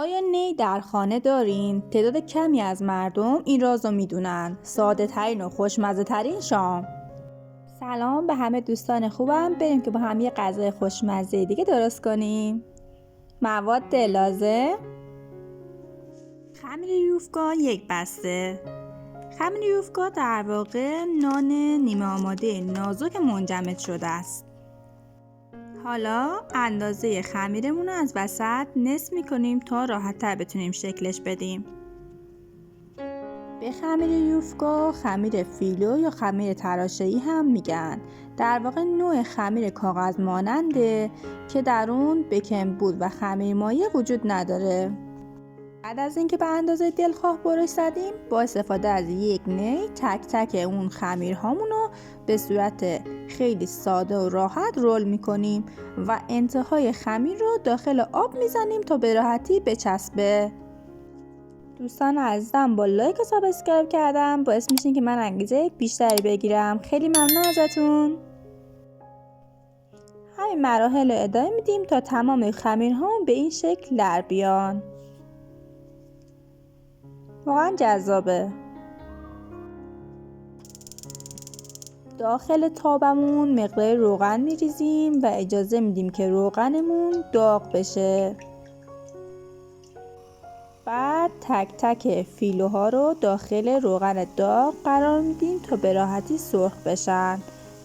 آیا نی در خانه دارین؟ تعداد کمی از مردم این راز رو میدونن. ساده ترین و خوشمزه ترین شام. سلام به همه دوستان خوبم. بریم که با هم یه غذای خوشمزه دیگه درست کنیم. مواد لازم: خمیر یوفقا 1 بسته. خمیر یوفقا در واقع نان نیمه آماده نازک منجمد شده است. حالا اندازه خمیرمون رو از وسط نصف میکنیم تا راحت تر بتونیم شکلش بدیم. به خمیر یوفقا خمیر فیلو یا خمیر تراشه‌ای هم میگن. در واقع نوع خمیر کاغذ ماننده که در اون بیکینگ بود و خمیر مایع وجود نداره. بعد از اینکه به اندازه دلخواه برش زدیم، با استفاده از یک نی تک تک اون خمیرهامون رو به صورت خیلی ساده و راحت رول میکنیم و انتهای خمیر رو داخل آب میزنیم تا به راحتی بچسبه. دوستان عزیزم، با لایک و سابسکرایب کردم باعث میشین که من انگیزه بیشتری بگیرم. خیلی ممنون ازتون. همین مراحل رو ادامه میدیم تا تمام خمیرهام به این شکل در بیان. واقعا جذابه. داخل تابمون مقدار روغن میریزیم و اجازه میدیم که روغنمون داغ بشه. بعد تک تک فیلوها رو داخل روغن داغ قرار میدیم تا به راحتی سرخ بشن.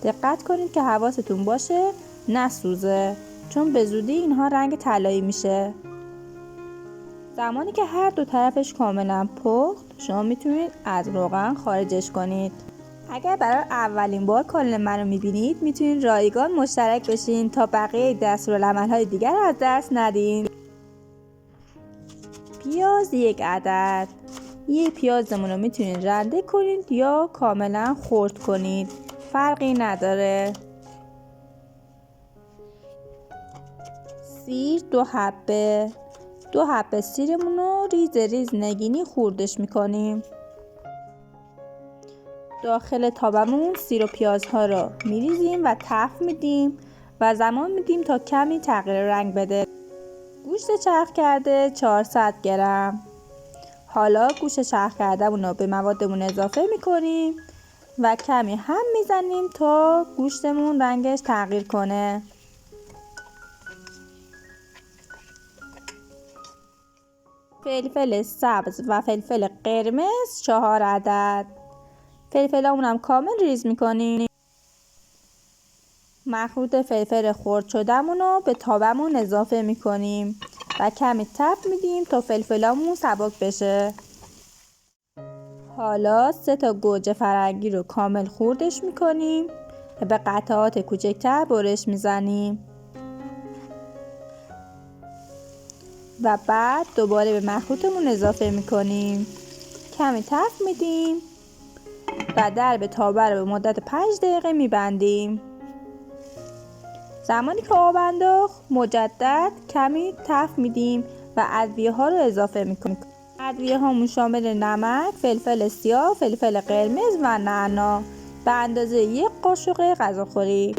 دقت کنید که حواستون باشه نسوزه، چون به زودی اینها رنگ طلایی میشه. زمانی که هر دو طرفش کاملا پخت، شما میتونید از روغن خارجش کنید. اگر برای اولین بار کانال من رو میبینید، میتونید رایگان مشترک بشین تا بقیه دستورالعمل‌های دیگر رو از دست ندین. پیاز 1 عدد. یک پیازمون رو میتونید رنده کنید یا کاملا خرد کنید، فرقی نداره. سیر 2 حبه. 2 حبه سیرمون رو ریز ریز نگینی خوردش میکنیم. داخل تابمون سیر و پیازها رو میریزیم و تفت میدیم و زمان میدیم تا کمی تغییر رنگ بده. گوشت چرخ کرده 400 گرم. حالا گوشت چرخ کردهمون رو به موادمون اضافه میکنیم و کمی هم میزنیم تا گوشتمون رنگش تغییر کنه. فلفل سبز و فلفل قرمز 4 عدد. فلفلامون هم کامل ریز میکنیم. مخلوط فلفل خرد شدهمون رو به تابمون اضافه میکنیم و کمی تفت میدیم تا فلفلامون سبک بشه. حالا 3 تا گوجه فرنگی رو کامل خوردش میکنیم و به قطعات کوچکتر برش میزنیم و بعد دوباره به مخلوطمون اضافه میکنیم. کمی تفت میدیم و درب تابه رو به مدت 5 دقیقه میبندیم. زمانی که آب انداخت مجدد کمی تفت میدیم و ادویه ها رو اضافه میکنیم. ادویه هامون شامل نمک، فلفل سیاه، فلفل قرمز و نعنا به اندازه 1 قاشق غذاخوری.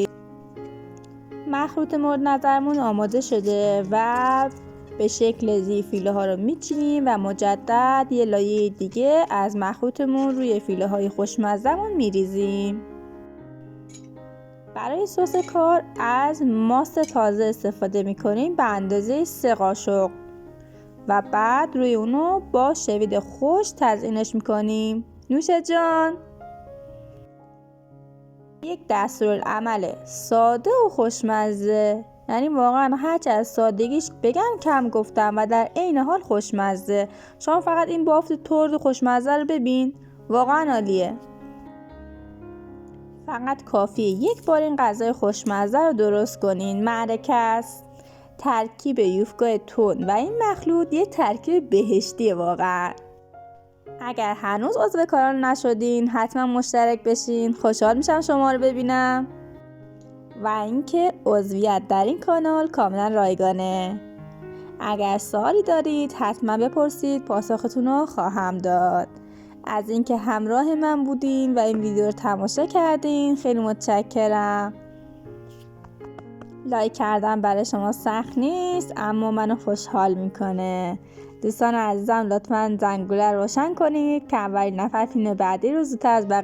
مخلوط مورد نظرمون آماده شده و به شکل زی فیله ها رو میچینیم و مجدد یه لایه دیگه از مخلوطمون روی فیله های خوشمزه‌مون میریزیم. برای سس کار از ماست تازه استفاده میکنیم به اندازه 3 قاشق و بعد روی اونو با شوید خوش تزیینش میکنیم. نوش جان. یک دستورالعمل ساده و خوشمزه، یعنی واقعا هرچه از سادگیش بگم کم گفتم و در عین حال خوشمزه. شما فقط این بافت ترد و خوشمزه رو ببین، واقعا عالیه. فقط کافیه 1 بار این غذای خوشمزه رو درست کنین. معرکه است. ترکیب یوفقا تند و این مخلوط یه ترکیب بهشتیه واقعا. اگر هنوز عضو کانال نشدین حتما مشترک بشین. خوشحال میشم شما رو ببینم. و اینکه عضویت در این کانال کاملا رایگانه. اگر سوالی دارید حتما بپرسید، پاسختون رو خواهم داد. از اینکه همراه من بودین و این ویدیو رو تماشا کردین خیلی متشکرم. لایک کردن برای شما سخت نیست، اما منو خوشحال میکنه. دوستان عزیزم لطفاً زنگوله روشن کنید که اولین نفر فیلم بعدی رو زودتر از بقیه